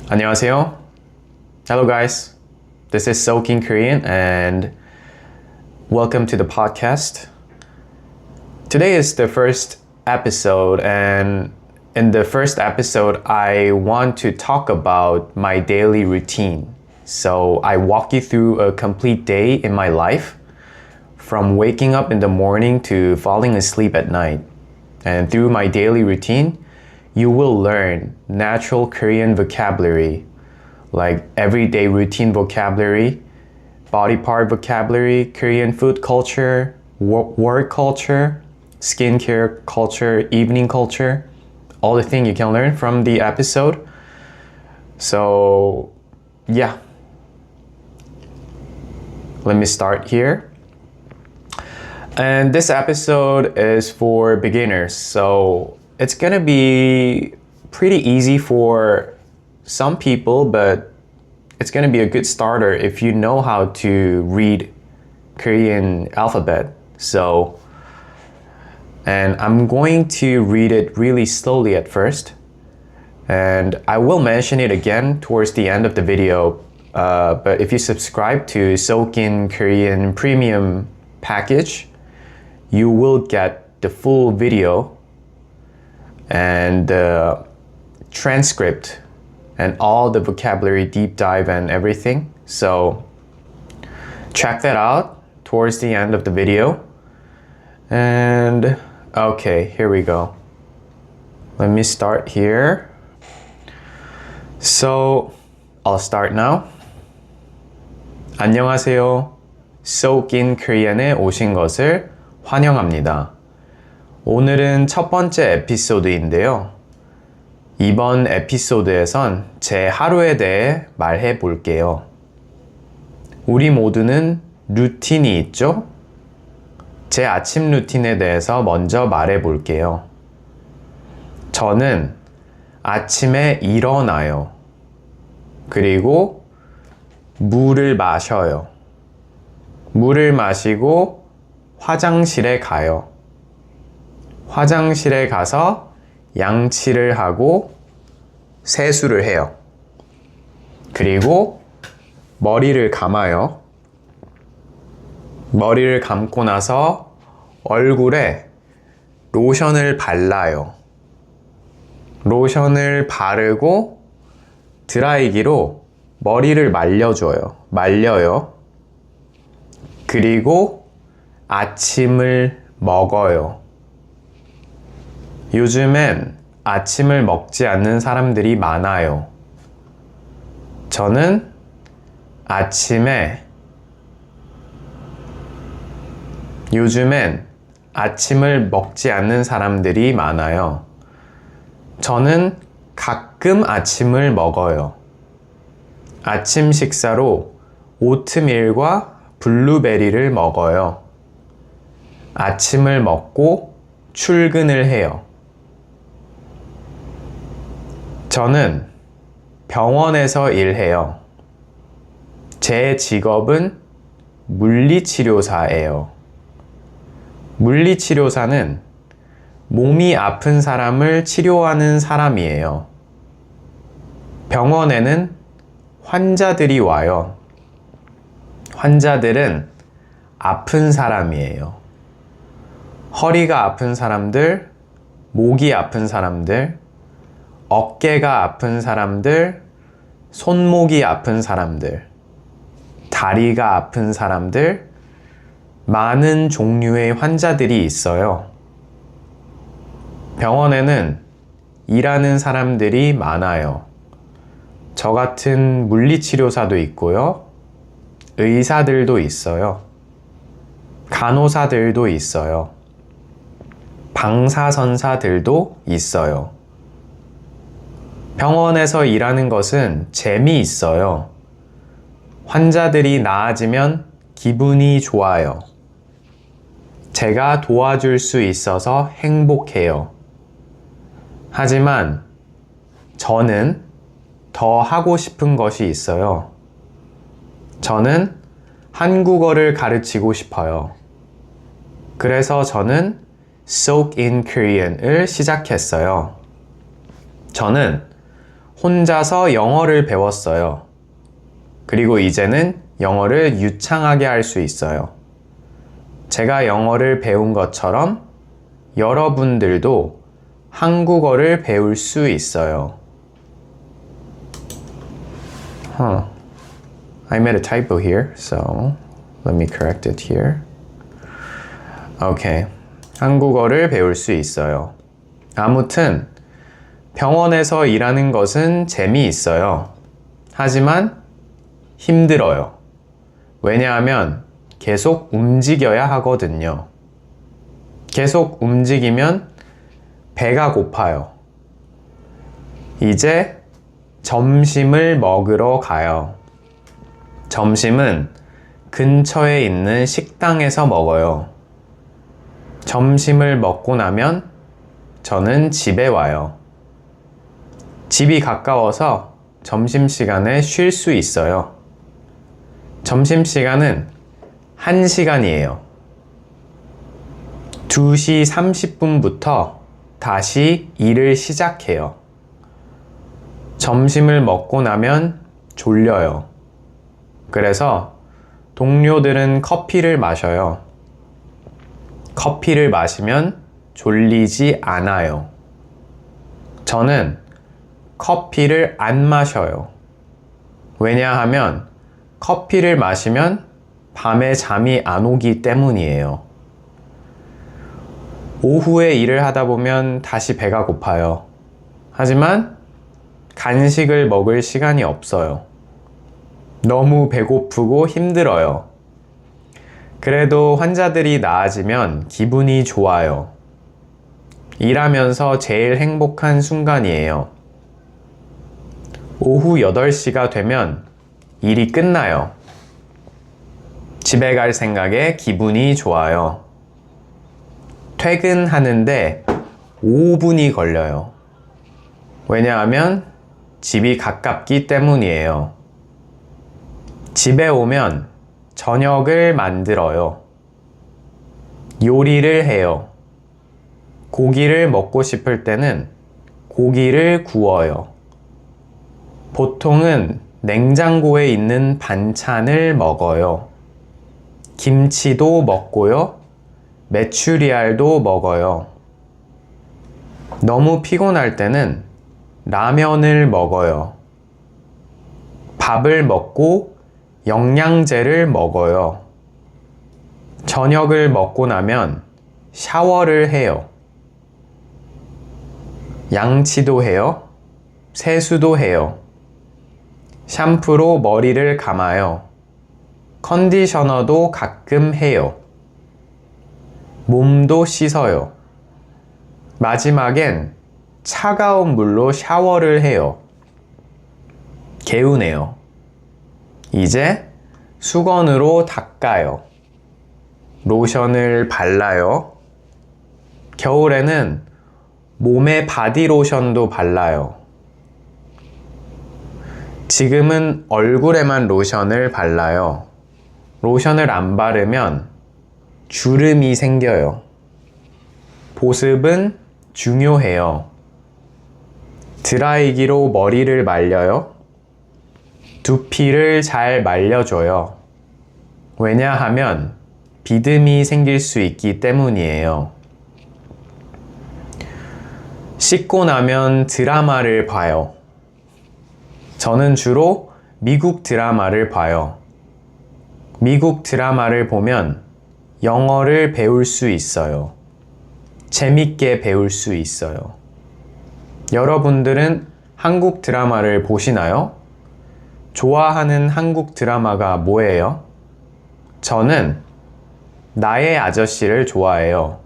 안녕하세요. Hello guys. This is Soak in Korean and welcome to the podcast. Today is the first episode, and in the first episode I want to talk about my daily routine. So I walk you through a complete day in my life, from waking up in the morning to falling asleep at night. And through my daily routine, you will learn natural Korean vocabulary, like everyday routine vocabulary, body part vocabulary, Korean food culture, work culture, skincare culture, evening culture, all the things you can learn from the episode. So, yeah. Let me start here. And this episode is for beginners, so it's gonna be pretty easy for some people, but it's gonna be a good starter if you know how to read Korean alphabet. And I'm going to read it really slowly at first, and I will mention it again towards the end of the video. But if you subscribe to Soak in Korean Premium package, you will get the full video and the transcript and all the vocabulary deep dive and everything. So check that out towards the end of the video. And okay, here we go. Let me start here. So I'll start now. 안녕하세요. Soak in Korean에 오신 것을 환영합니다. 오늘은 첫 번째 에피소드인데요. 이번 에피소드에선 제 하루에 대해 말해 볼게요. 우리 모두는 루틴이 있죠? 제 아침 루틴에 대해서 먼저 말해 볼게요. 저는 아침에 일어나요. 그리고 물을 마셔요. 물을 마시고 화장실에 가요. 화장실에 가서 양치를 하고 세수를 해요. 그리고 머리를 감아요. 머리를 감고 나서 얼굴에 로션을 발라요. 로션을 바르고 드라이기로 머리를 말려요. 그리고 아침을 먹어요. 요즘엔 아침을 먹지 않는 사람들이 많아요. 저는 요즘엔 아침을 먹지 않는 사람들이 많아요. 저는 가끔 아침을 먹어요. 아침 식사로 오트밀과 블루베리를 먹어요. 아침을 먹고 출근을 해요. 저는 병원에서 일해요. 제 직업은 물리치료사예요. 물리치료사는 몸이 아픈 사람을 치료하는 사람이에요. 병원에는 환자들이 와요. 환자들은 아픈 사람이에요. 허리가 아픈 사람들, 목이 아픈 사람들, 어깨가 아픈 사람들, 손목이 아픈 사람들, 다리가 아픈 사람들, 많은 종류의 환자들이 있어요. 병원에는 일하는 사람들이 많아요. 저 같은 물리치료사도 있고요. 의사들도 있어요. 간호사들도 있어요. 방사선사들도 있어요. 병원에서 일하는 것은 재미있어요. 환자들이 나아지면 기분이 좋아요. 제가 도와줄 수 있어서 행복해요. 하지만 저는 더 하고 싶은 것이 있어요. 저는 한국어를 가르치고 싶어요. 그래서 저는 Soak in Korean을 시작했어요. 저는 혼자서 영어를 배웠어요. 그리고 이제는 영어를 유창하게 할 수 있어요. 제가 영어를 배운 것처럼 여러분들도 한국어를 배울 수 있어요. I made a typo here, so let me correct it here. Okay. 한국어를 배울 수 있어요. 아무튼 병원에서 일하는 것은 재미있어요. 하지만 힘들어요. 왜냐하면 계속 움직여야 하거든요. 계속 움직이면 배가 고파요. 이제 점심을 먹으러 가요. 점심은 근처에 있는 식당에서 먹어요. 점심을 먹고 나면 저는 집에 와요. 집이 가까워서 점심시간에 쉴 수 있어요. 점심시간은 1시간이에요. 2시 30분부터 다시 일을 시작해요. 점심을 먹고 나면 졸려요. 그래서 동료들은 커피를 마셔요. 커피를 마시면 졸리지 않아요. 저는 커피를 안 마셔요. 왜냐하면 커피를 마시면 밤에 잠이 안 오기 때문이에요. 오후에 일을 하다 보면 다시 배가 고파요. 하지만 간식을 먹을 시간이 없어요. 너무 배고프고 힘들어요. 그래도 환자들이 나아지면 기분이 좋아요. 일하면서 제일 행복한 순간이에요. 오후 8시가 되면 일이 끝나요. 집에 갈 생각에 기분이 좋아요. 퇴근하는데 5분이 걸려요. 왜냐하면 집이 가깝기 때문이에요. 집에 오면 저녁을 만들어요. 요리를 해요. 고기를 먹고 싶을 때는 고기를 구워요. 보통은 냉장고에 있는 반찬을 먹어요. 김치도 먹고요. 메추리알도 먹어요. 너무 피곤할 때는 라면을 먹어요. 밥을 먹고 영양제를 먹어요. 저녁을 먹고 나면 샤워를 해요. 양치도 해요. 세수도 해요. 샴푸로 머리를 감아요. 컨디셔너도 가끔 해요. 몸도 씻어요. 마지막엔 차가운 물로 샤워를 해요. 개운해요. 이제 수건으로 닦아요. 로션을 발라요. 겨울에는 몸에 바디로션도 발라요. 지금은 얼굴에만 로션을 발라요. 로션을 안 바르면 주름이 생겨요. 보습은 중요해요. 드라이기로 머리를 말려요. 두피를 잘 말려줘요. 왜냐하면 비듬이 생길 수 있기 때문이에요. 씻고 나면 드라마를 봐요. 저는 주로 미국 드라마를 봐요. 미국 드라마를 보면 영어를 배울 수 있어요. 재밌게 배울 수 있어요. 여러분들은 한국 드라마를 보시나요? 좋아하는 한국 드라마가 뭐예요? 저는 나의 아저씨를 좋아해요.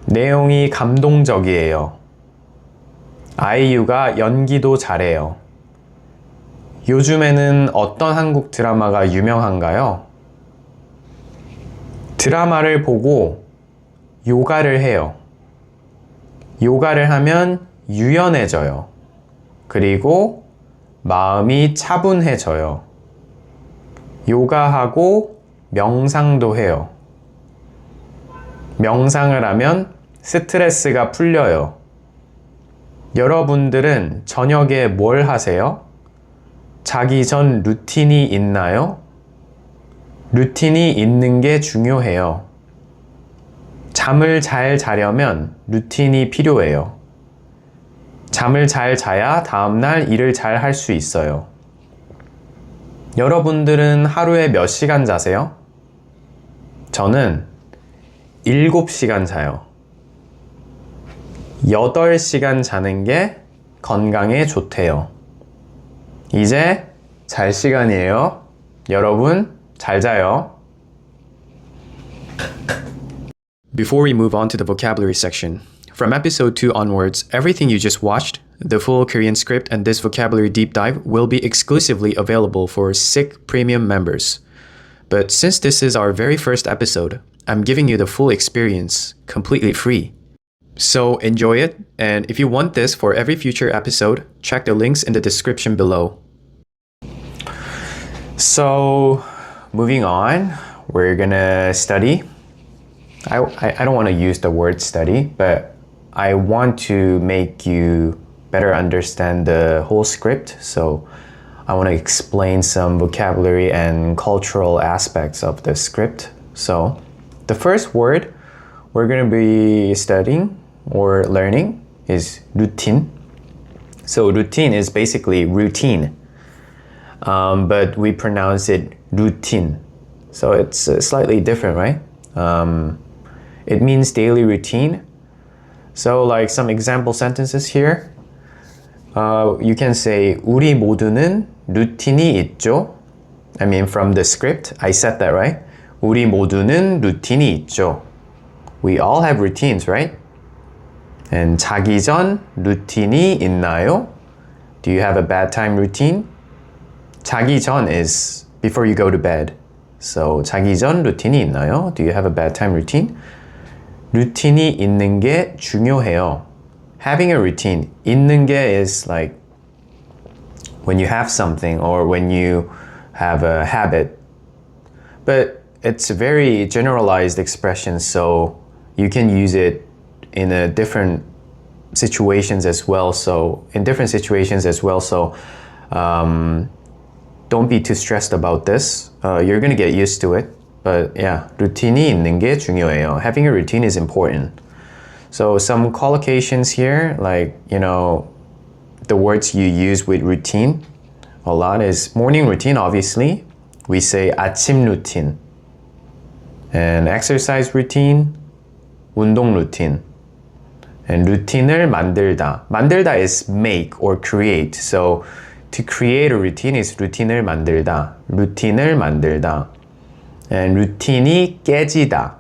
내용이 감동적이에요. 아이유가 연기도 잘해요. 요즘에는 어떤 한국 드라마가 유명한가요? 드라마를 보고 요가를 해요. 요가를 하면 유연해져요. 그리고 마음이 차분해져요. 요가하고 명상도 해요. 명상을 하면 스트레스가 풀려요. 여러분들은 저녁에 뭘 하세요? 자기 전 루틴이 있나요? 루틴이 있는 게 중요해요. 잠을 잘 자려면 루틴이 필요해요. 잠을 잘 자야 다음날 일을 잘 할 수 있어요. 여러분들은 하루에 몇 시간 자세요? 저는 7시간 자요. 8시간 자는 게 건강에 좋대요. 이제 잘 시간이에요. 여러분, 잘 자요. Before we move on to the vocabulary section, from episode 2 onwards, everything you just watched, the full Korean script and this vocabulary deep dive will be exclusively available for SICK Premium members. But since this is our very first episode, I'm giving you the full experience completely free. So enjoy it, and if you want this for every future episode, check the links in the description below. So, moving on, we're gonna study. I don't want to use the word study, but I want to make you better understand the whole script. So I want to explain some vocabulary and cultural aspects of the script. So the first word we're going to be studying or learning is routine. So routine is basically routine, but we pronounce it routine. So it's slightly different, right? It means daily routine. So like some example sentences here. You can say 우리 모두는 루틴이 있죠. I mean from the script, I said that, right? 우리 모두는 루틴이 있죠. We all have routines, right? And 자기 전 루틴이 있나요? Do you have a bedtime routine? 자기 전 is before you go to bed. So 자기 전 루틴이 있나요? Do you have a bedtime routine? 루틴이 있는 게 중요해요. Having a routine, 있는 게 is like when you have something or when you have a habit. But it's a very generalized expression, so you can use it in a different situations as well. So in different situations as well. So don't be too stressed about this. You're gonna get used to it. But yeah, 루틴이 있는 게 중요해요. Having a routine is important. So some collocations here, like, you know, the words you use with routine a lot is morning routine, obviously. We say 아침 루틴. And exercise routine, 운동 루틴. And 루틴을 만들다. 만들다 is make or create. So to create a routine is 루틴을 만들다. 루틴을 만들다. And 루틴이 깨지다.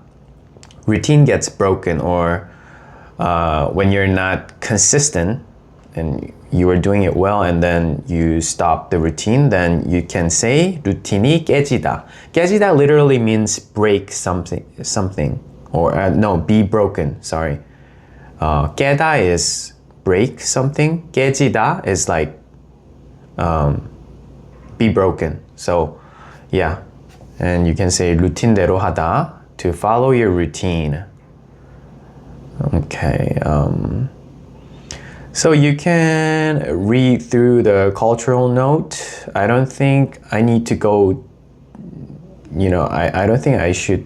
Routine gets broken, or when you're not consistent and you are doing it well and then you stop the routine, then you can say 루틴이 깨지다. 깨지다 literally means break something or no, be broken, sorry. 깨다 is break something. 깨지다 is like be broken. So yeah. And you can say 루틴대로 하다, to follow your routine. Okay. So you can read through the cultural note. I don't think I need to go, you know, I don't think I should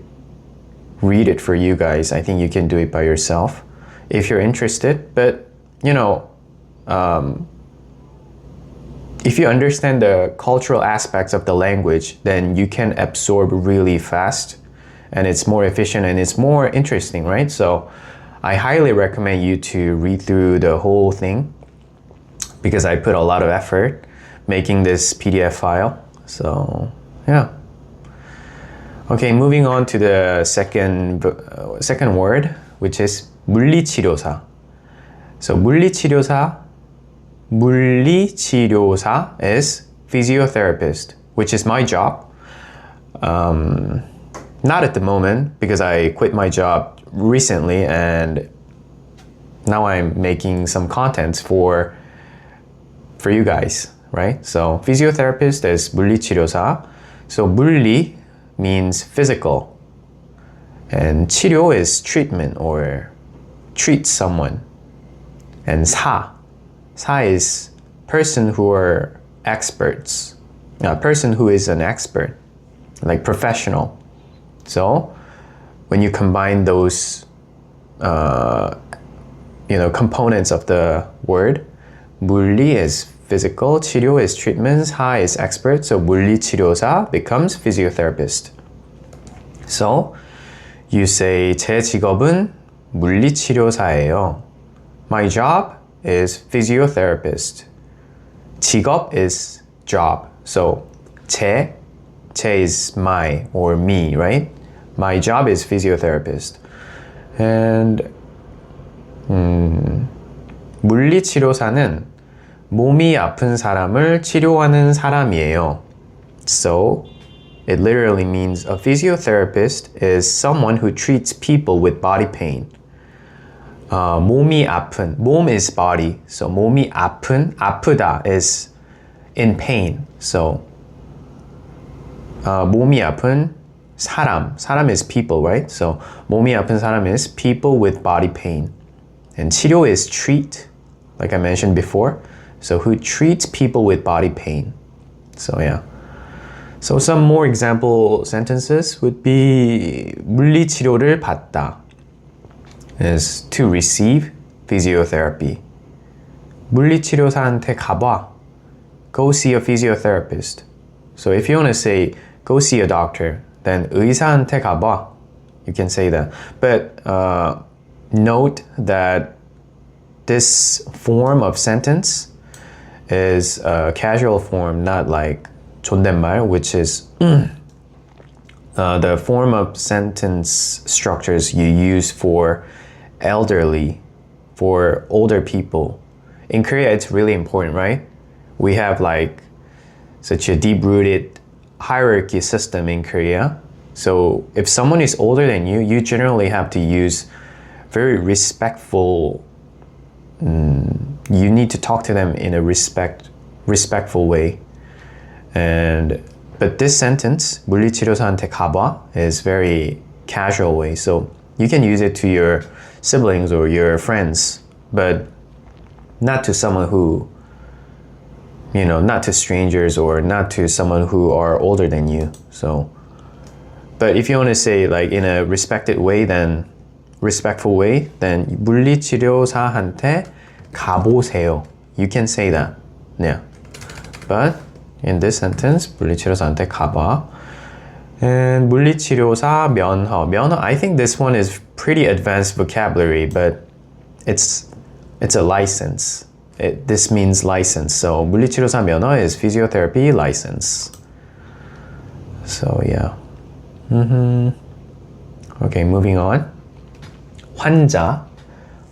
read it for you guys. I think you can do it by yourself if you're interested. But, you know, if you understand the cultural aspects of the language, then you can absorb really fast and it's more efficient and it's more interesting, right? So I highly recommend you to read through the whole thing because I put a lot of effort making this PDF file. So yeah. Okay, moving on to the second word, which is 물리치료사. So 물리치료사 is physiotherapist, which is my job. Not at the moment because I quit my job recently and now I'm making some contents for you guys, right? So physiotherapist is 물리치료사. So 물리 means physical and 치료 is treatment or treat someone. And 사 사 is person who are experts. A person who is an expert, like professional. So when you combine those components of the word, 물리 is physical, 치료 is treatment, 사 is expert, so 물리치료사 becomes physiotherapist. So you say 제 직업은 물리치료사예요. My job is physiotherapist. 직업 is job. So 제 is my or me, right? My job is physiotherapist. And 물리치료사는 몸이 아픈 사람을 치료하는 사람이에요. So it literally means a physiotherapist is someone who treats people with body pain. 몸이 아픈, 몸 is body. So 몸이 아픈, 아프다 is in pain. So 몸이 아픈 사람 is people, right? So 몸이 아픈 사람 is people with body pain. And 치료 is treat, like I mentioned before. So who treats people with body pain. So yeah. So some more example sentences would be 물리치료를 받다 is to receive physiotherapy. 물리치료사한테 가봐. Go see a physiotherapist. So if you want to say go see a doctor, then 의사한테 가봐. You can say that. But note that this form of sentence is a casual form, not like 존댓말, which is the form of sentence structures you use for elderly, for older people. In Korea, it's really important, right? We have like such a deep-rooted hierarchy system in Korea. So if someone is older than you, you generally have to use very respectful, you need to talk to them in a respectful way. But this sentence, 물리치료사한테 가봐, is very casual way. So you can use it to your siblings or your friends, but not to someone who, not to strangers or not to someone who are older than you. So, but if you want to say like in a respectful way, then 물리치료사한테 가보세요. You can say that. Yeah. But in this sentence, 물리치료사한테 가봐. And 물리치료사 면허. I think this one is pretty advanced vocabulary, but it's a license. This means license. So 물리치료사 면허 is physiotherapy license. So yeah. Okay, moving on. 환자.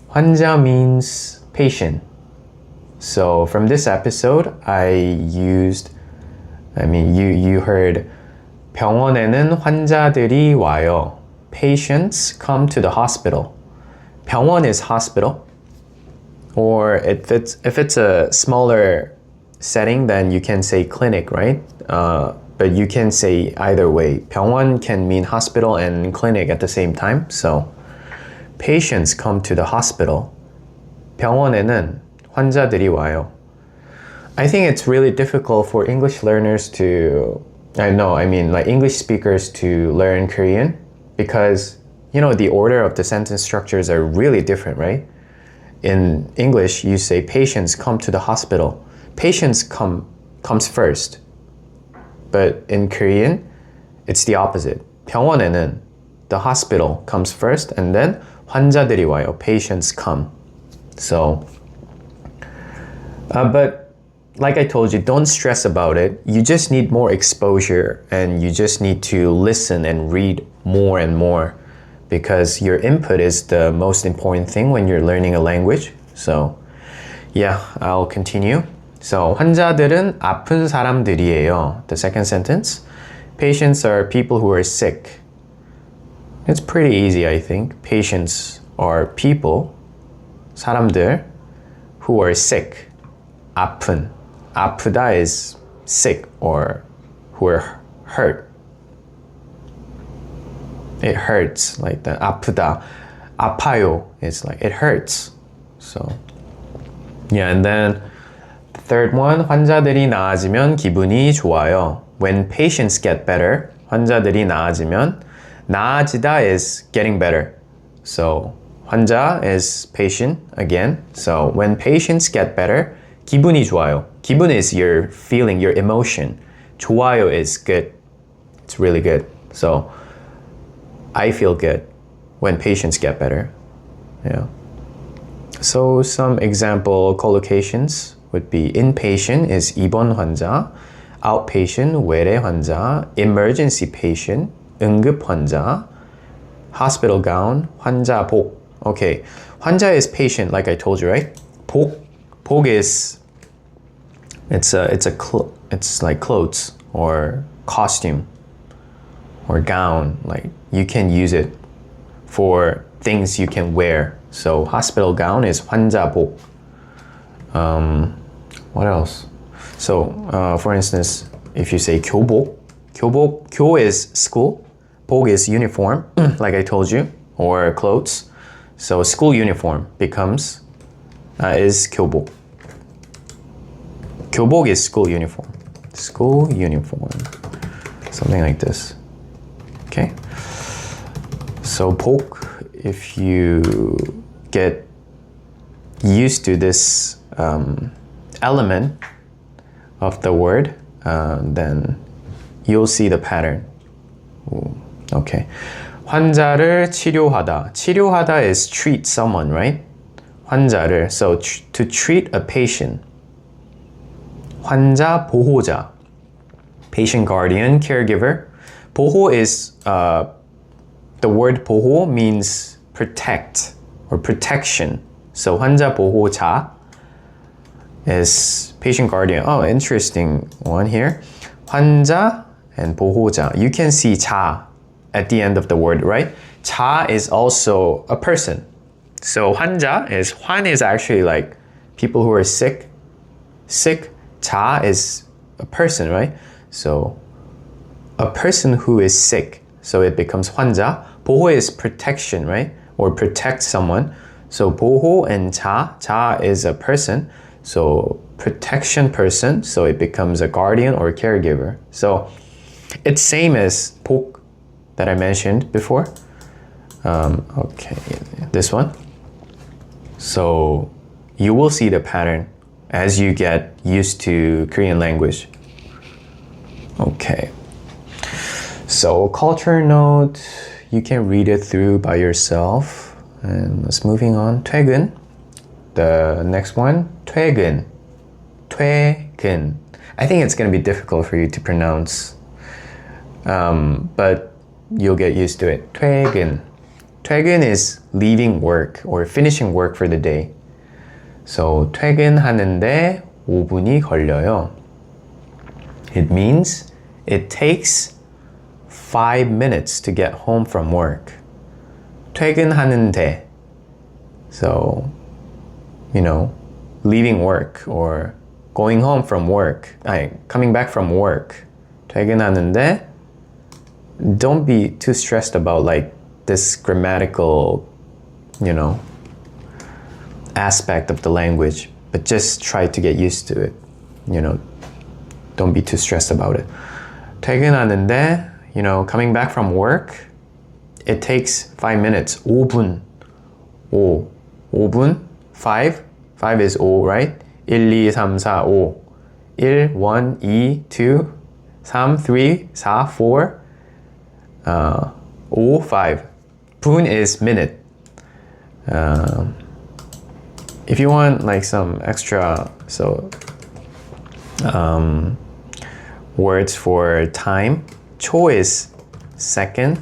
환자 means patient. So from this episode, you heard 병원에는 환자들이 와요. Patients come to the hospital. 병원 is hospital. Or if it's a smaller setting, then you can say clinic, right? But you can say either way. 병원 can mean hospital and clinic at the same time. So patients come to the hospital. 병원에는 환자들이 와요. I think it's really difficult for English learners to, like English speakers to learn Korean because, the order of the sentence structures are really different, right? In English, you say patients come to the hospital. Patients comes first. But in Korean, it's the opposite. 병원에는, the hospital comes first, and then 환자들이 와요. Patients come. So, but like I told you, don't stress about it. You just need more exposure and you just need to listen and read more and more because your input is the most important thing when you're learning a language. So, yeah, I'll continue. So, 환자들은 아픈 사람들이에요. The second sentence. Patients are people who are sick. It's pretty easy, I think. Patients are people, 사람들, who are sick. 아픈. 아프다 is sick or who are hurt. It hurts like that. 아프다. 아파요 is like it hurts. So Yeah, and then the third one, 환자들이 나아지면 기분이 좋아요. When patients get better, 환자들이 나아지면, 나아지다 is getting better. So 환자 is patient again. So when patients get better, 기분이 좋아요. 기분 is your feeling, your emotion. 좋아요 is good. It's really good. So I feel good when patients get better. Yeah. So some example collocations would be inpatient is 입원 환자, outpatient 외래 환자, emergency patient 응급 환자, hospital gown 환자복. Okay, 환자 is patient like I told you, right? 복 is it's like clothes or costume or gown. Like you can use it for things you can wear. So hospital gown is 환자복. What else? So for instance, if you say 교복, 교 is school, 복 is uniform, like I told you, or clothes. So school uniform becomes is 교복. 교복 is school uniform. School uniform. Something like this. Okay. So 복, if you get used to this element of the word, then you'll see the pattern. Ooh, okay. 환자를 치료하다. 치료하다 is treat someone, right? 환자를. So to treat a patient. 환자 보호자. Patient guardian, caregiver. 보호 is the word 보호 means protect or protection. So 환자 보호자 is patient guardian. Oh, interesting one here. 환자 and 보호자. You can see 자 at the end of the word, right? 자 is also a person. So 환자 is, 환 is actually like people who are sick. 자 is a person, right? So a person who is sick. So it becomes 환자. 보호 is protection, right? Or protect someone. So 보호 and 자 is a person. So protection person. So it becomes a guardian or caregiver. So it's same as 복 that I mentioned before. Okay, this one. So you will see the pattern as you get used to Korean language. Okay. So culture note, you can read it through by yourself. And let's moving on. 퇴근. The next one, 퇴근. 퇴근. I think it's going to be difficult for you to pronounce. But you'll get used to it. 퇴근. 퇴근 is leaving work or finishing work for the day. So 퇴근하는데 5분이 걸려요. It means it takes 5 minutes to get home from work. 퇴근하는데. So, you know, leaving work or going home from work. Coming back from work. 퇴근하는데. Don't be too stressed about like this grammatical, you know, aspect of the language, but just try to get used to it. You know, don't be too stressed about it. 퇴근하는데, you know, coming back from work, it takes 5 minutes. 5분. 5분. 5 is 5, right? 1, 2, 3, 4, 5. 1, 2, 2, 3, 3, 4, 4, 5. 분 is minute. If you want like some extra words for time, 초 is second,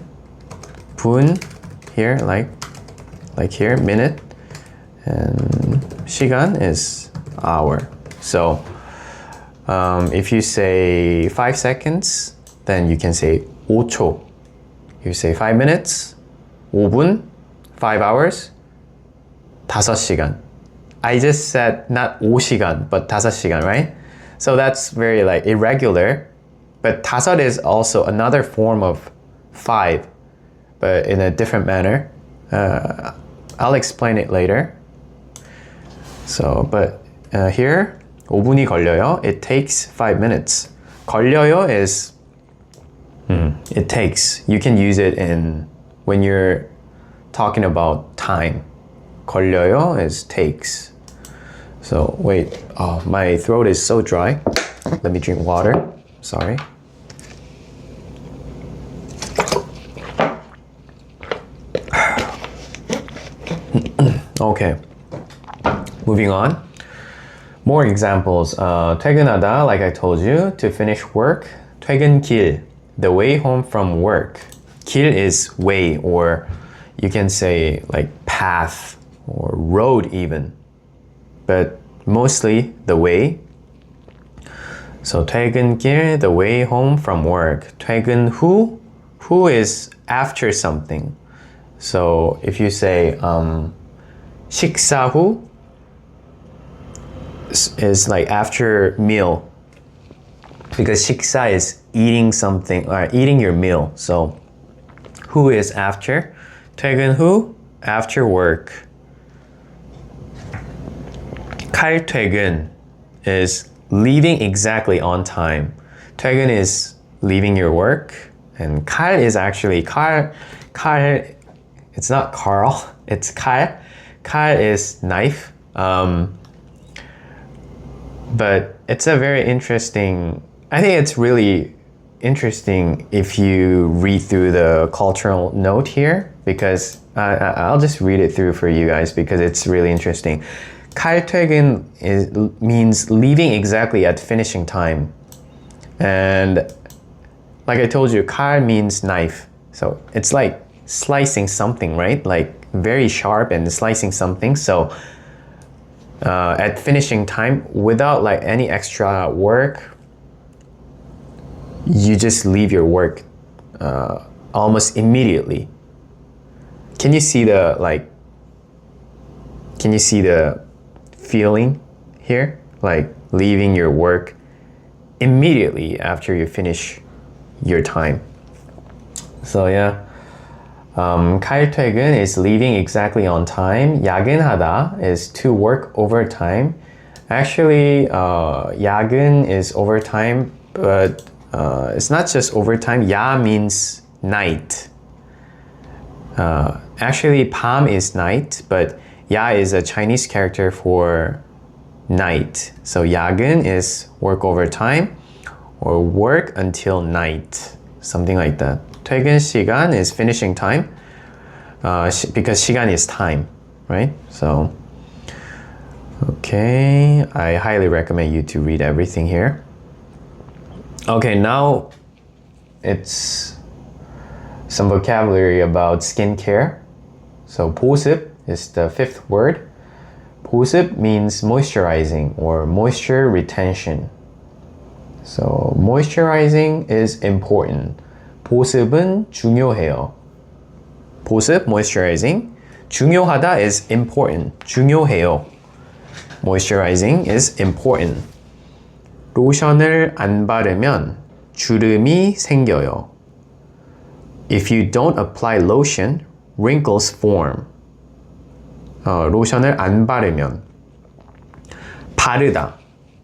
분 here like here minute, and 시간 is hour. So if you say 5 seconds, then you can say 5초. You say 5 minutes, 5분, 5 hours, 5시간. I just said not 5시간, but 5시간, right? So that's very like irregular. But 5 is also another form of 5, but in a different manner. I'll explain it later. So, but here 5분이 걸려요. It takes 5 minutes. 걸려요 is it takes. You can use it in when you're talking about time. 걸려요 is takes. So wait, oh, my throat is so dry. Let me drink water. Sorry. Okay. Moving on. More examples. 퇴근하다, like I told you, to finish work. 퇴근길, the way home from work. 길 is way, or you can say like path or road even. But mostly the way. So 퇴근길, the way home from work. 퇴근 후, 후 is after something. So if you say 식사 후 is like after meal, because 식사 is eating something or eating your meal. So 후 is after. 퇴근 후, after work. 칼퇴근 is leaving exactly on time. 퇴근 is leaving your work, and 칼 is actually 칼. It's not Carl. It's 칼. 칼 is knife. But it's a very interesting. I think it's really interesting if you read through the cultural note here, because I'll just read it through for you guys because it's really interesting. 칼퇴근 means leaving exactly at finishing time. And like I told you, 칼 means knife. So it's like slicing something, right? Like very sharp and slicing something. So at finishing time, without like any extra work, you just leave your work almost immediately. Can you see the feeling here? Like leaving your work immediately after you finish your time. So yeah. 칼퇴근 is leaving exactly on time. 야근하다 is to work overtime. Actually, 야근 is overtime, but it's not just overtime. 야 means night. Actually, 밤 is night, but 야 is a Chinese character for night. So 야근 is work overtime or work until night, something like that. 퇴근 시간 is finishing time because 시간 is time, right? So, okay, I highly recommend you to read everything here. Okay, now it's some vocabulary about skincare. So 보습 is the fifth word. 보습 means moisturizing or moisture retention. So moisturizing is important. 보습은 중요해요. 보습, moisturizing. 중요하다 is important. 중요해요. Moisturizing is important. 로션을 안 바르면 주름이 생겨요. If you don't apply lotion, wrinkles form. 로션을 안 바르면. 바르다.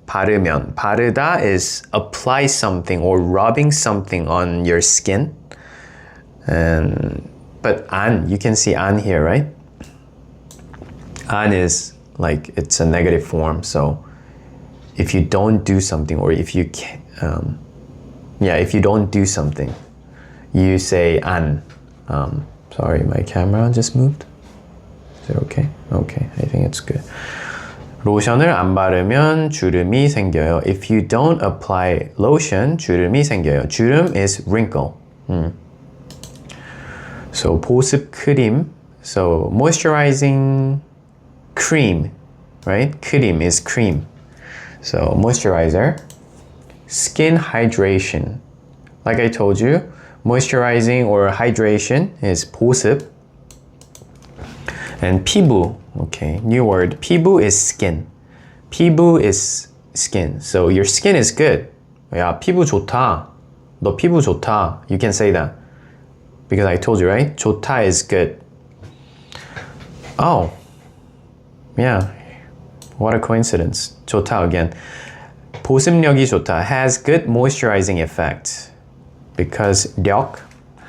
바르면. 바르다 is apply something or rubbing something on your skin. But 안, you can see 안 here, right? 안 is like it's a negative form. So if you don't do something, or if you can, if you don't do something, you say 안. Sorry, my camera just moved. Is it okay? Okay, I think it's good. 로션을 안 바르면 주름이 생겨요. If you don't apply lotion, 주름이 생겨요. 주름 is wrinkle. So 보습 크림. So moisturizing cream, right? 크림 is cream. So moisturizer. Skin hydration. Like I told you, moisturizing or hydration is 보습. And 피부, okay, new word. 피부 is skin. 피부 is skin. So your skin is good. 야, 피부 좋다. 너 피부 좋다. You can say that. Because I told you, right? 좋다 is good. Oh, yeah. What a coincidence. 좋다 again. 보습력이 좋다. Has good moisturizing effect. Because 력,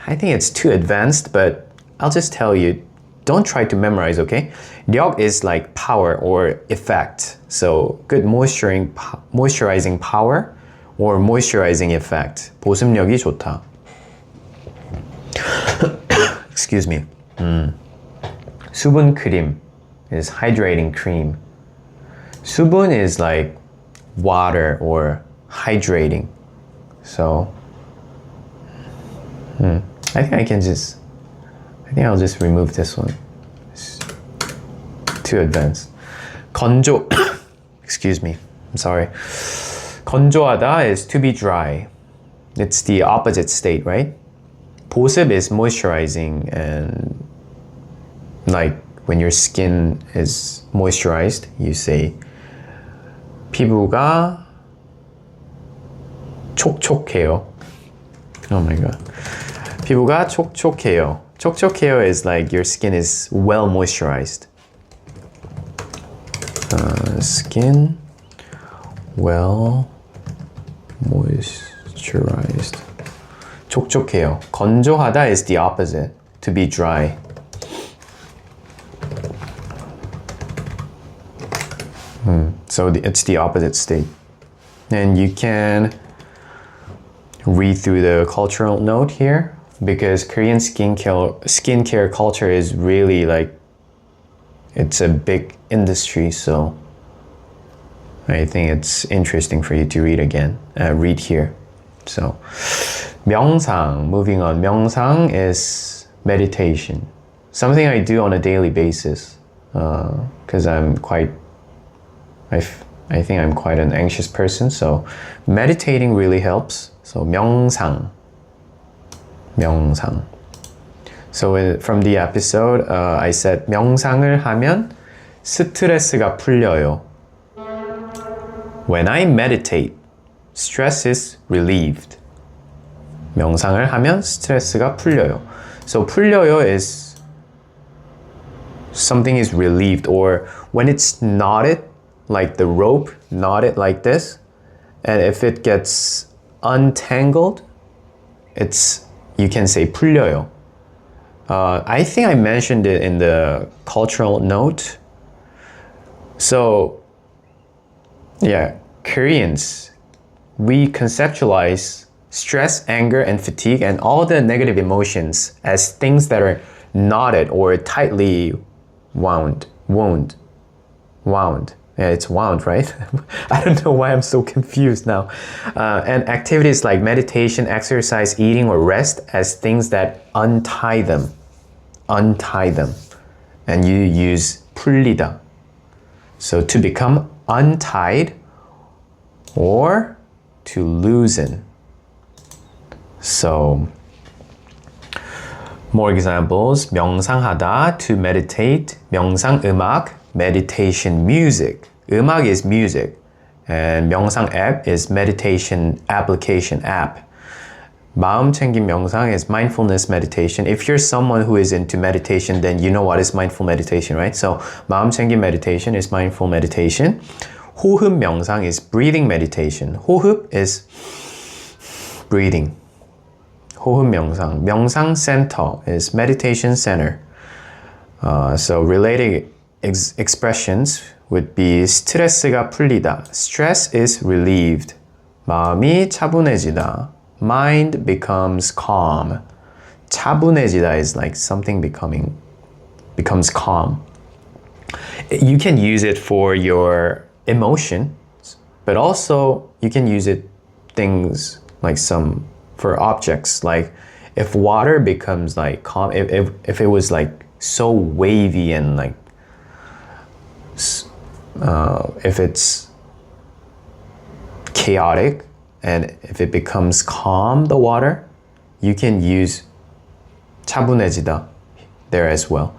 I think it's too advanced, but I'll just tell you, don't try to memorize, okay? 력 is like power or effect. So good moisturizing power or moisturizing effect. 보습력이 좋다. Excuse me. 수분 크림 is hydrating cream. 수분 is like water or hydrating. So I think I'll just remove this one. It's too advanced. 건조 excuse me. I'm sorry. 건조하다 is to be dry. It's the opposite state, right? 보습 is moisturizing, and like when your skin is moisturized, you say 피부가 촉촉해요. Oh my god. 피부가 촉촉해요. 촉촉해요 is like your skin is well moisturized. Skin well moisturized. 촉촉해요. 건조하다 is the opposite. To be dry. So it's the opposite state. And you can read through the cultural note here because Korean skincare culture is really like, it's a big industry, so I think it's interesting for you to read here. So 명상, moving on. 명상 is meditation. Something I do on a daily basis because I think I'm quite an anxious person, so meditating really helps. So 명상. So from the episode, I said 명상을 하면 스트레스가 풀려요. When I meditate, stress is relieved. 명상을 하면 스트레스가 풀려요. So 풀려요 is something is relieved, or when it's knotted, like the rope knotted like this, and if it gets untangled, you can say 풀려요. I think I mentioned it in the cultural note. So yeah, Koreans, we conceptualize stress, anger, and fatigue and all the negative emotions as things that are knotted or tightly wound. Yeah, it's wound, right? I don't know why I'm so confused now. And activities like meditation, exercise, eating, or rest as things that untie them. And you use 풀리다. So to become untied or to loosen. So more examples. 명상하다, to meditate. 명상 음악, meditation music. 음악 is music. And 명상 app is meditation application app. 마음 챙김 명상 is mindfulness meditation. If you're someone who is into meditation, then you know what is mindful meditation, right? So 마음 챙김 meditation is mindful meditation. 호흡 명상 is breathing meditation. 호흡 is breathing. 호흡 명상. 명상 center is meditation center. So related expressions would be 스트레스가 풀리다. Stress is relieved. 마음이 차분해지다. Mind becomes calm. 차분해지다 is like something becomes calm. You can use it for your emotion, but also you can use it things like for objects. Like if water becomes like calm, if it was like so wavy and like if it's chaotic and if it becomes calm, the water, you can use 차분해지다 there as well.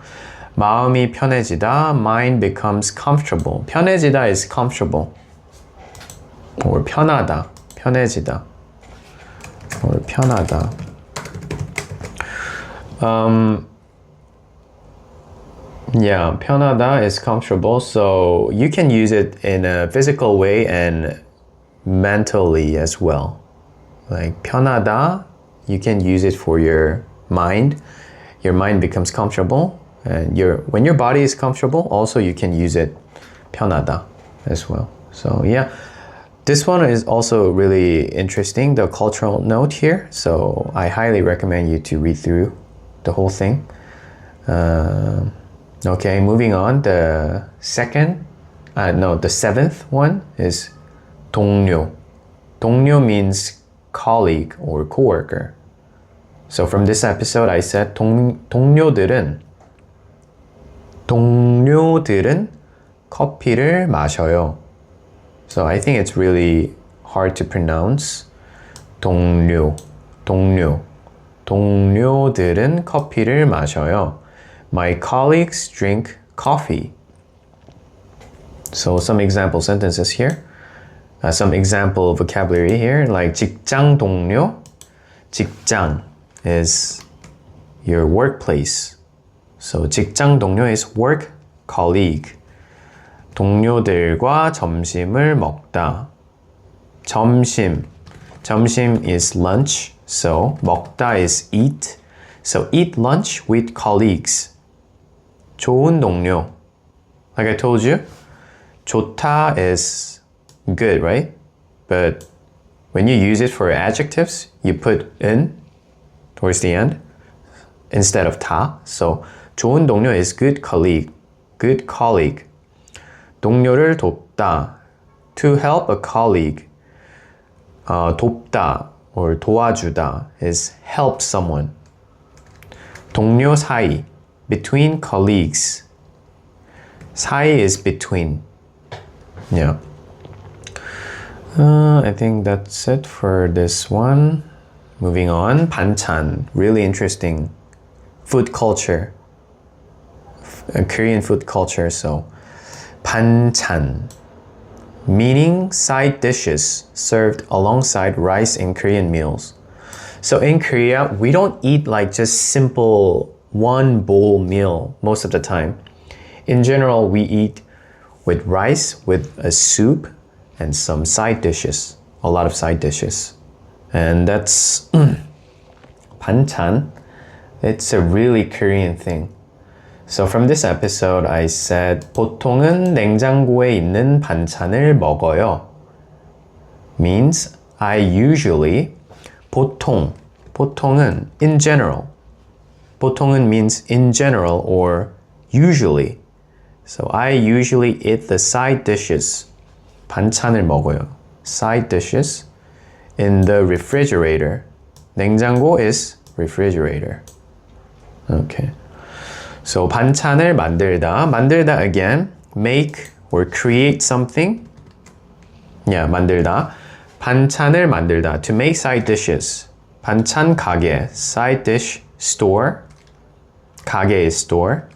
마음이 편해지다, mind becomes comfortable. 편해지다 is comfortable. Or 편하다, 편해지다. Or 편하다. Yeah, 편하다 is comfortable, so you can use it in a physical way and mentally as well. Like 편하다, you can use it for your mind. Your mind becomes comfortable, and when your body is comfortable, also you can use it 편하다 as well. So yeah, this one is also really interesting, the cultural note here. So I highly recommend you to read through the whole thing. Okay, moving on. The seventh one is 동료. 동료 means colleague or coworker. So from this episode, I said 동료들은 커피를 마셔요. So I think it's really hard to pronounce. 동료들은 커피를 마셔요. My colleagues drink coffee. So some example sentences here. Some example vocabulary here, like 직장 동료. 직장 is your workplace. So 직장 동료 is work colleague. 동료들과 점심을 먹다. 점심 is lunch. So 먹다 is eat. So eat lunch with colleagues. 좋은 동료. Like I told you, 좋다 is good, right? But when you use it for adjectives, you put in towards the end instead of 다. So 좋은 동료 is good colleague. 동료를 돕다. To help a colleague. 돕다 or 도와주다 is help someone. 동료 사이. Between colleagues. 사이 is between. Yeah. I think that's it for this one. Moving on. 반찬. Really interesting food culture. Korean food culture. So 반찬. Meaning side dishes served alongside rice in Korean meals. So in Korea, we don't eat like just simple one bowl meal most of the time. In general, we eat with rice, with a soup, and some side dishes. A lot of side dishes. And that's 반찬. It's a really Korean thing. So from this episode, I said 보통은 냉장고에 있는 반찬을 먹어요. Means I usually 보통은 in general. 보통은 means in general or usually. So I usually eat the side dishes. 반찬을 먹어요. Side dishes in the refrigerator. 냉장고 is refrigerator. Okay. So 반찬을 만들다 again, make or create something. Yeah, 만들다. 반찬을 만들다, to make side dishes. 반찬 가게, side dish store. 가게 is store.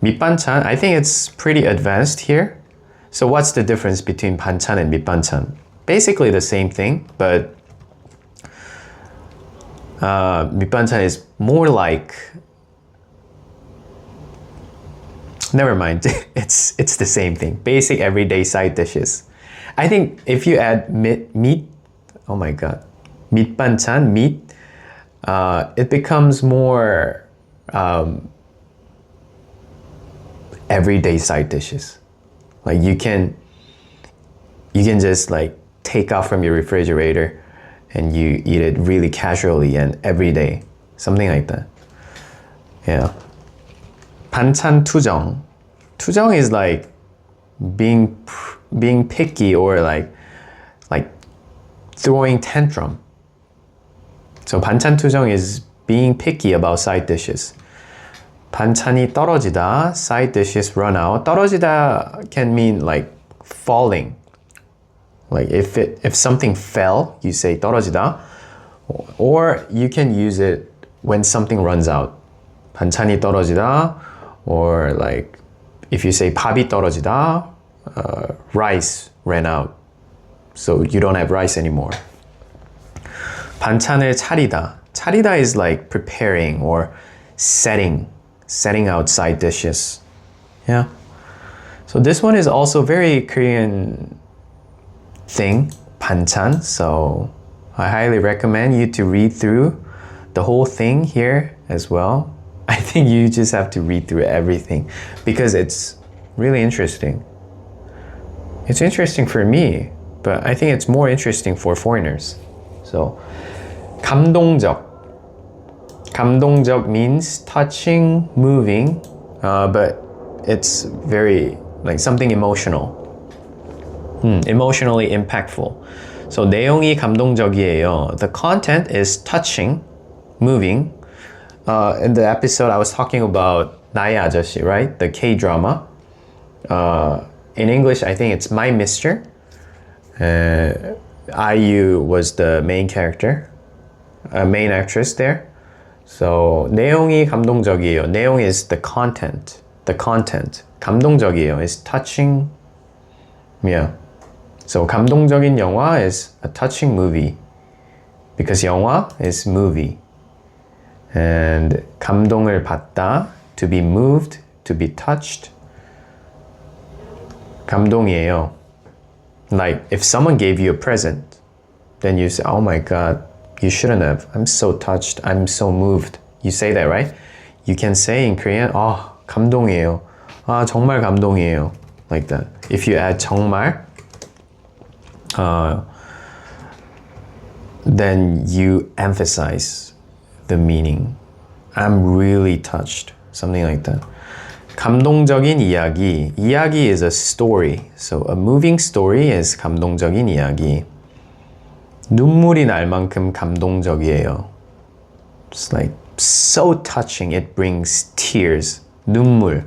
밑반찬, I think it's pretty advanced here. So what's the difference between 반찬 and 밑반찬? Basically the same thing, but 밑반찬 is more like, never mind. It's the same thing. Basic everyday side dishes. I think if you add meat, oh my god, 밑반찬, meat, it becomes more everyday side dishes. Like you can just like take out from your refrigerator and you eat it really casually and every day. Something like that. Yeah. 반찬 투정. 투정 is like being picky or like throwing tantrum. So 반찬 투정 is being picky about side dishes. 반찬이 떨어지다, side dishes run out. 떨어지다 can mean like falling. Like if something fell, you say 떨어지다. Or you can use it when something runs out. 반찬이 떨어지다. Or like if you say 밥이 떨어지다, rice ran out. So you don't have rice anymore. 반찬을 차리다. 차리다 is like preparing or setting setting out side dishes. Yeah. So this one is also very Korean thing, 반찬. So I highly recommend you to read through the whole thing here as well. I think you just have to read through everything because it's really interesting. It's interesting for me, but I think it's more interesting for foreigners. So 감동적. 감동적 means touching, moving, but it's very like something emotional. Emotionally impactful. So 내용이 감동적이에요. The content is touching, moving. In the episode I was talking about 나의 아저씨, right? The K-drama. In English, I think it's My Mister. IU was the main character, main actress there. So 내용이 감동적이에요. 내용 is the content. The content. 감동적이에요 is touching. Yeah. So 감동적인 영화 is a touching movie because 영화 is movie. And 감동을 받다, to be moved, to be touched. 감동이에요. Like if someone gave you a present, then you say, oh my God, you shouldn't have. I'm so touched. I'm so moved. You say that, right? You can say in Korean, 감동이에요. 정말 감동이에요. Like that. If you add 정말, then you emphasize the meaning. I'm really touched. Something like that. 감동적인 이야기. 이야기 is a story. So a moving story is 감동적인 이야기. 눈물이 날 만큼 감동적이에요. It's like so touching. It brings tears. 눈물.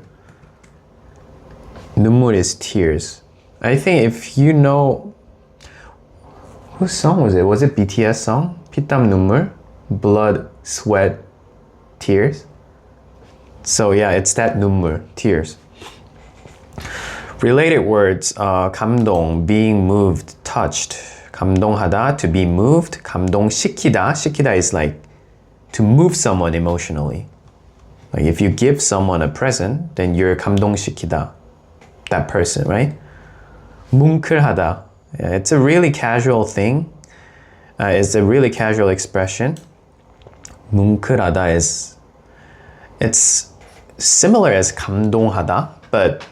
눈물 is tears. I think if you know, whose song was it? Was it BTS song? 피땀 눈물? Blood, sweat, tears. So yeah, it's that 눈물, tears. Related words, 감동, being moved, touched. 감동하다, to be moved. 감동시키다, 시키다 is like to move someone emotionally. Like if you give someone a present, then you're 감동시키다, that person, right? 뭉클하다, yeah, it's a really casual thing. It's a really casual expression. 뭉클하다 is, it's similar as 감동하다, but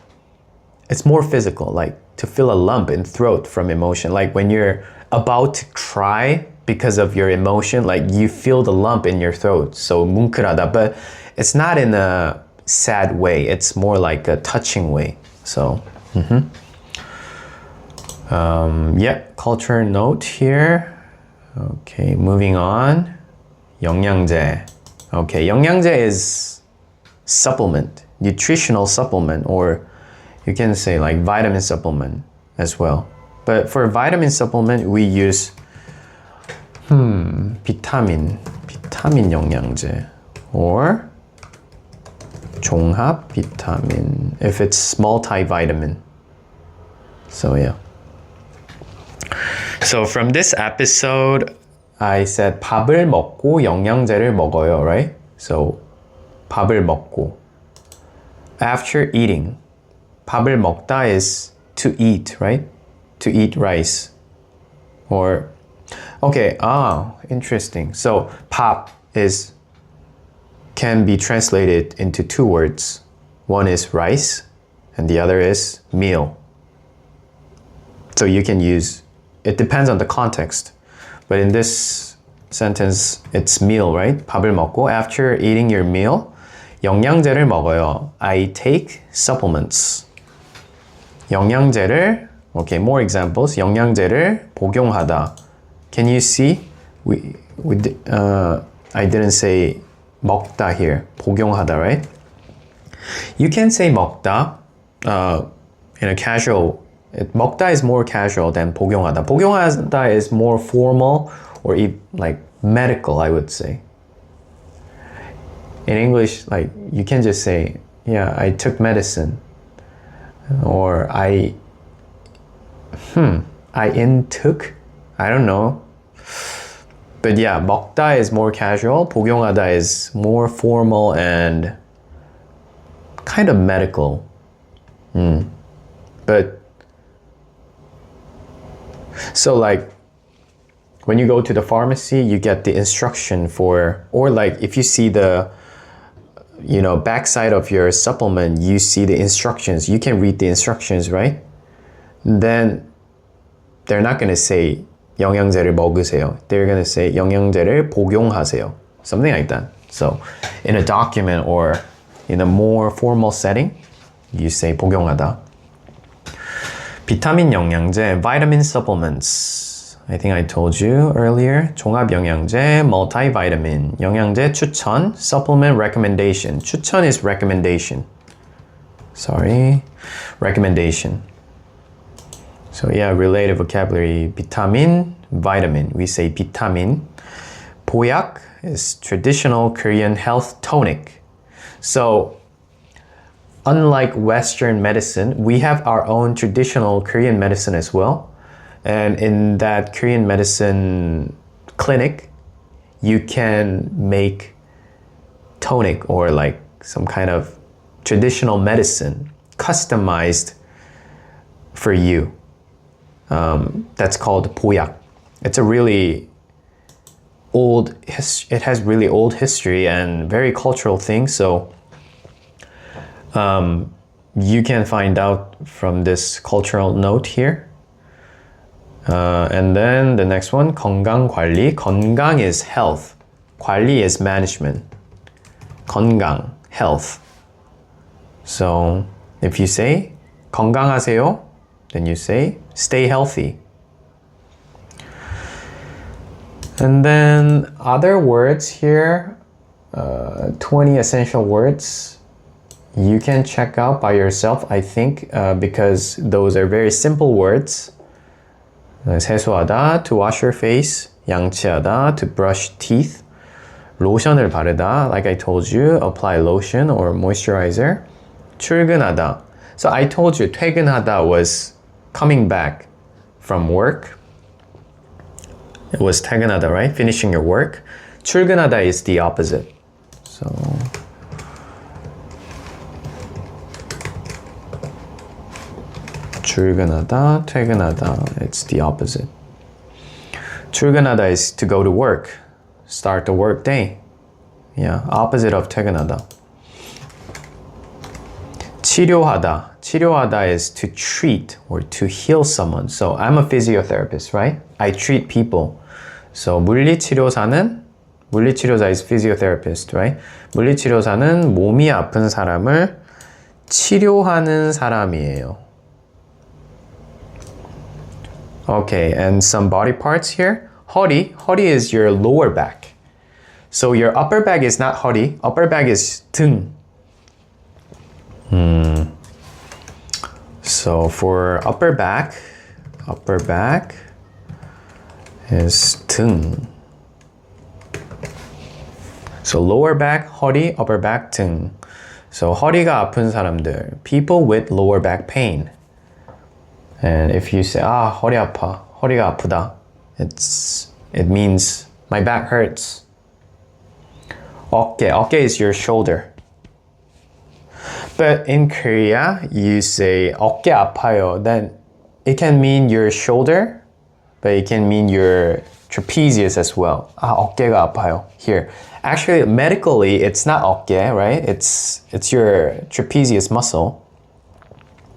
it's more physical, like to feel a lump in throat from emotion. Like when you're about to cry because of your emotion, like you feel the lump in your throat. So 뭉클하다, but it's not in a sad way. It's more like a touching way. So, yeah, culture note here. Okay, moving on. 영양제. Okay, 영양제 is supplement, nutritional supplement, or you can say like vitamin supplement as well. But for vitamin supplement, we use 비타민 영양제, or 종합 비타민 if it's multivitamin. So yeah. So from this episode, I said 밥을 먹고 영양제를 먹어요, right? So 밥을 먹고. After eating. 밥을 먹다 is to eat, right? To eat rice. Or, okay, interesting. So 밥 is, can be translated into two words. One is rice and the other is meal. So you can use, it depends on the context. But in this sentence, it's meal, right? 밥을 먹고, after eating your meal, 영양제를 먹어요. I take supplements. 영양제를, okay, more examples. 영양제를 복용하다. Can you see? I didn't say 먹다 here. 복용하다, right? You can say 먹다 in a casual. 먹다 is more casual than 복용하다. 복용하다 is more formal or like medical, I would say. In English, like you can just say, yeah, I took medicine, or I intook, I don't know. But yeah, 먹다 is more casual, 복용하다 is more formal and kind of medical. But so like when you go to the pharmacy, you get the instruction for, or like if you see the backside of your supplement, you see the instructions. You can read the instructions, right? Then they're not going to say 영양제를 먹으세요. They're going to say 영양제를 복용하세요. Something like that. So in a document or in a more formal setting, you say 복용하다. 비타민 영양제, vitamin supplements. I think I told you earlier. 종합 영양제, multivitamin. 영양제 추천, supplement recommendation. 추천 is recommendation. Sorry. Recommendation. So yeah, related vocabulary. Vitamin, vitamin. We say vitamin. 보약 is traditional Korean health tonic. So unlike Western medicine, we have our own traditional Korean medicine as well. And in that Korean medicine clinic, you can make tonic or like some kind of traditional medicine customized for you. That's called 보약. It's a really old, it has really old history and very cultural thing. So you can find out from this cultural note here. And then the next one, 건강관리. 건강 is health. 관리 is management. 건강, health. So if you say 건강하세요, then you say stay healthy. And then other words here, 20 essential words. You can check out by yourself, I think, because those are very simple words. 세수하다, to wash your face. 양치하다, to brush teeth. 로션을 바르다, like I told you, apply lotion or moisturizer. 출근하다. So I told you, 퇴근하다 was coming back from work. It was 퇴근하다, right? Finishing your work. 출근하다 is the opposite. So 출근하다, 퇴근하다, it's the opposite. 출근하다 is to go to work, start the work day. Yeah, opposite of 퇴근하다. 치료하다. 치료하다 is to treat or to heal someone. So I'm a physiotherapist, right? I treat people. So 물리치료사는, 물리치료사 is physiotherapist, right? 물리치료사는 몸이 아픈 사람을 치료하는 사람이에요. Okay, and some body parts here. 허리. 허리 is your lower back. So your upper back is not 허리. Upper back is 등. So for upper back is 등. So lower back, 허리, upper back, 등. So 허리가 아픈 사람들, people with lower back pain. And if you say, 허리 아파, 허리가 아프다, it means my back hurts. 어깨, 어깨 is your shoulder. But in Korea, you say 어깨 아파요. Then it can mean your shoulder, but it can mean your trapezius as well. 어깨가 아파요. Here. Actually, medically, it's not 어깨, right? It's your trapezius muscle.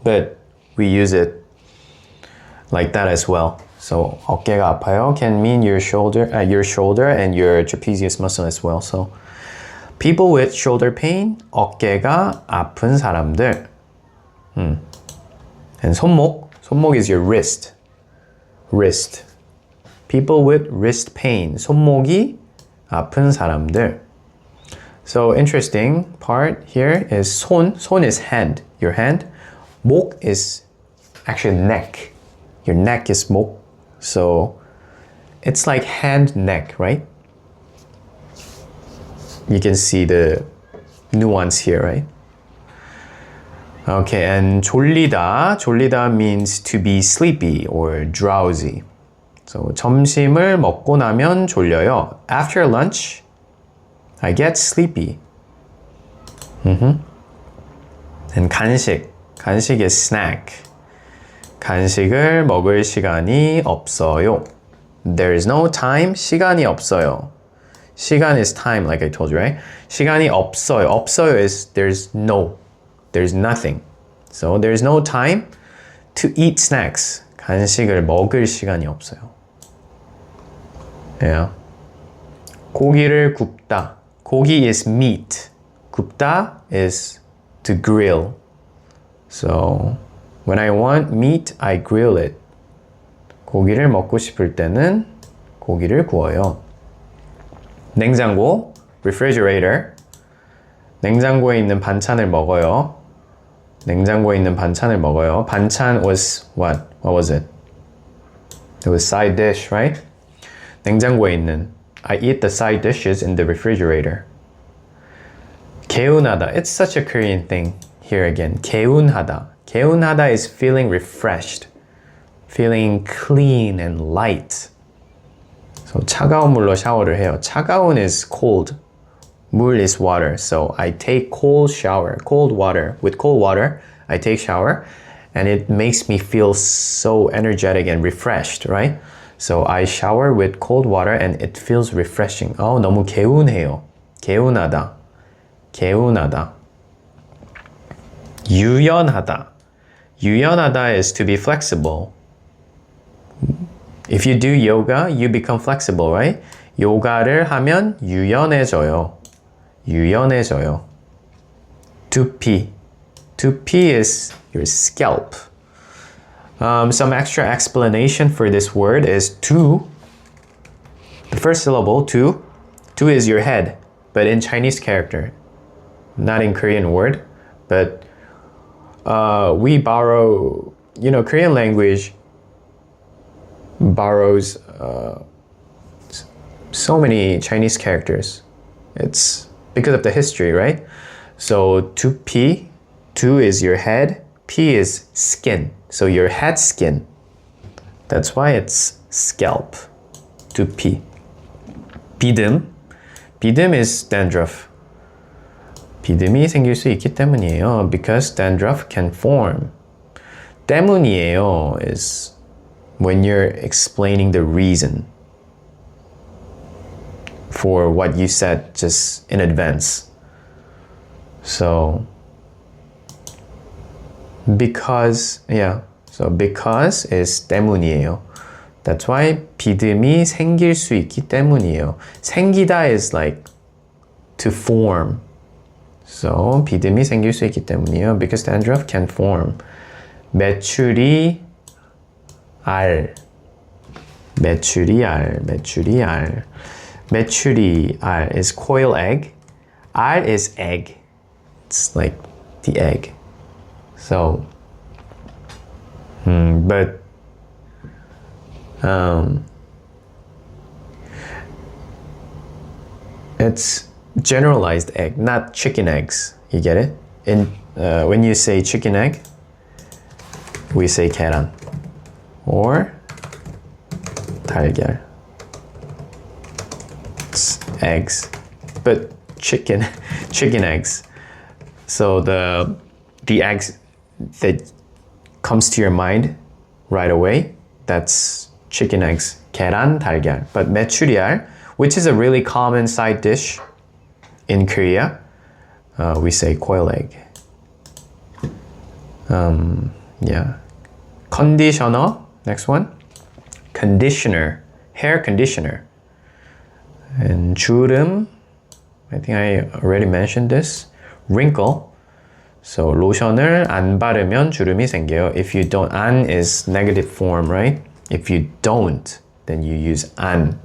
But we use it like that as well. So 어깨가 아파요 can mean your shoulder and your trapezius muscle as well. So people with shoulder pain, 어깨가 아픈 사람들. And 손목, 손목 is your wrist. Wrist. People with wrist pain, 손목이 아픈 사람들. So interesting part here is 손. 손 is hand, your hand. 목 is actually neck. Your neck is 목. So it's like hand, neck, right? You can see the nuance here, right? Okay, and 졸리다. 졸리다 means to be sleepy or drowsy. So 점심을 먹고 나면 졸려요. After lunch, I get sleepy. And 간식. 간식 is snack. 간식을 먹을 시간이 없어요. There is no time. 시간이 없어요. 시간 is time, like I told you, right? 시간이 없어요. 없어요 is there's nothing. So there's no time to eat snacks. 간식을 먹을 시간이 없어요. Yeah. 고기를 굽다. 고기 is meat. 굽다 is to grill. So when I want meat, I grill it. 고기를 먹고 싶을 때는 고기를 구워요. 냉장고, refrigerator. 냉장고에 있는 반찬을 먹어요. 냉장고에 있는 반찬을 먹어요. 반찬 was what? What was it? It was side dish, right? 냉장고에 있는 I eat the side dishes in the refrigerator. 개운하다. It's such a Korean thing. Here again. 개운하다. 개운하다 is feeling refreshed. Feeling clean and light. So 차가운 물로 샤워를 해요. 차가운 is cold. 물 is water. So I take cold water. With cold water, I take shower and it makes me feel so energetic and refreshed, right? So I shower with cold water and it feels refreshing. 너무 개운해요. 개운하다. 개운하다. 유연하다. 유연하다 is to be flexible. If you do yoga, you become flexible, right? 요가를 하면 유연해져요. 유연해져요. 두피. 두피 is your scalp. Some extra explanation for this word is 두. The first syllable, 두. 두 is your head, but in Chinese character. Not in Korean word, but we borrow, Korean language borrows so many Chinese characters. It's because of the history, right? So 두피, 두 is your head, 피 is skin. So your head skin. That's why it's scalp. 두피. 비듬. 비듬 is dandruff. 비듬이 생길 수 있기 때문이에요. Because dandruff can form. 때문이에요 is when you're explaining the reason for what you said just in advance. So because is 때문이에요. That's why 비듬이 생길 수 있기 때문이에요. 생기다 is like to form. So 비듬이 생길 수 있기 때문이에요. Because dandruff can form. 메추리 알. 메추리 알. 메추리 알. 메추리 알 is quail egg. 알 is egg. It's like the egg. So, but it's generalized egg, not chicken eggs. You get it? When you say chicken egg, we say 계란 or 달걀. It's eggs, but chicken eggs. So the eggs that comes to your mind right away, that's chicken eggs, 계란, 달걀. But 메추리알, which is a really common side dish in Korea, we say quail egg. Conditioner, next one. Conditioner, hair conditioner. And 주름, I think I already mentioned this. Wrinkle. So 로션을 안 바르면 주름이 생겨요. If you don't, 안 is negative form, right? If you don't, then you use 안.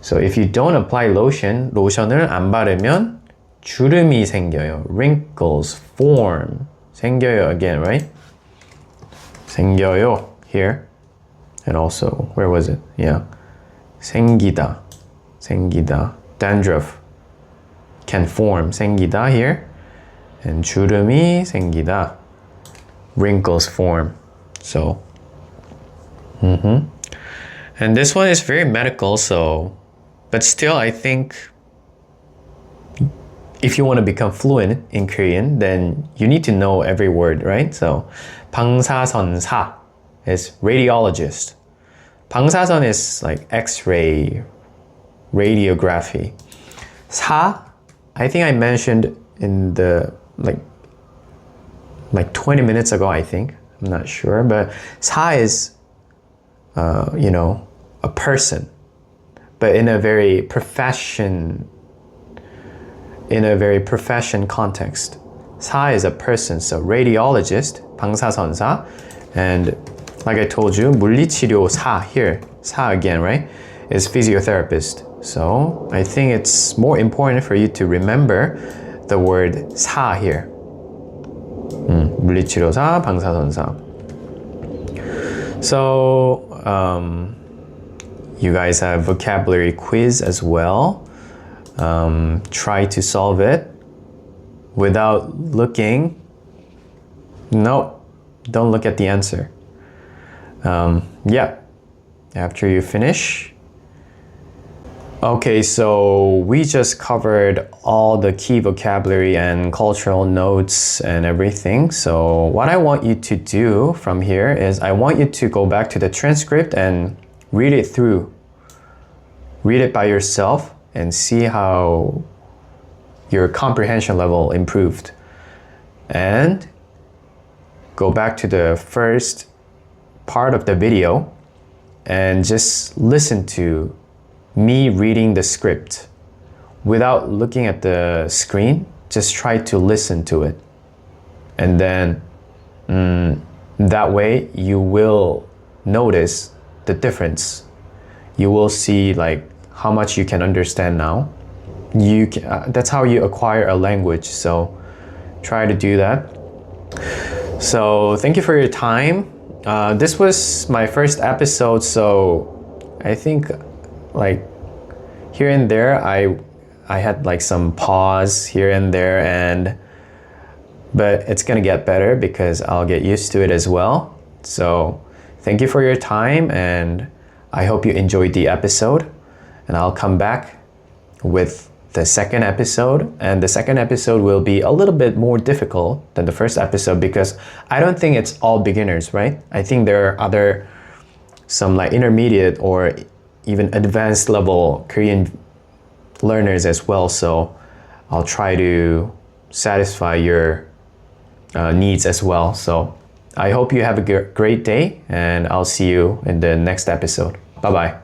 So if you don't apply lotion, 로션을 안 바르면 주름이 생겨요. Wrinkles form. 생겨요 again, right? 생겨요 here. And also, where was it? Yeah. 생기다. 생기다. Dandruff can form. 생기다 here. And 주름이 생기다. Wrinkles form. So, And this one is very medical, so, but still I think if you want to become fluent in Korean, then you need to know every word, right? So 방사선사 is radiologist. 방사선 is like X-ray, radiography. 사, I think I mentioned in the like 20 minutes ago, I think. I'm not sure, but 사 is a person, but in a very profession context. 사 is a person, so radiologist, 방사선사, and like I told you, 물리치료사 here, 사 again, right, is physiotherapist. So I think it's more important for you to remember the word 사 here. 물리치료사, 방사선사. So you guys have vocabulary quiz as well. Try to solve it without looking. No, don't look at the answer. Yeah, after you finish. Okay, so we just covered all the key vocabulary and cultural notes and everything. So what I want you to do from here is I want you to go back to the transcript and read it through. Read it by yourself and see how your comprehension level improved. And go back to the first part of the video and just listen to me reading the script without looking at the screen. Just try to listen to it, and then that way you will notice the difference. You will see like how much you can understand now. That's how you acquire a language, so try to do that. So thank you for your time. This was my first episode, so I think like here and there I had like some pause here and there, but it's gonna get better because I'll get used to it as well. So thank you for your time, and I hope you enjoyed the episode, and I'll come back with the second episode, and the second episode will be a little bit more difficult than the first episode because I don't think it's all beginners, right? I think there are some like intermediate or even advanced level Korean learners as well, so I'll try to satisfy your needs as well. So I hope you have a great day, and I'll see you in the next episode. Bye bye.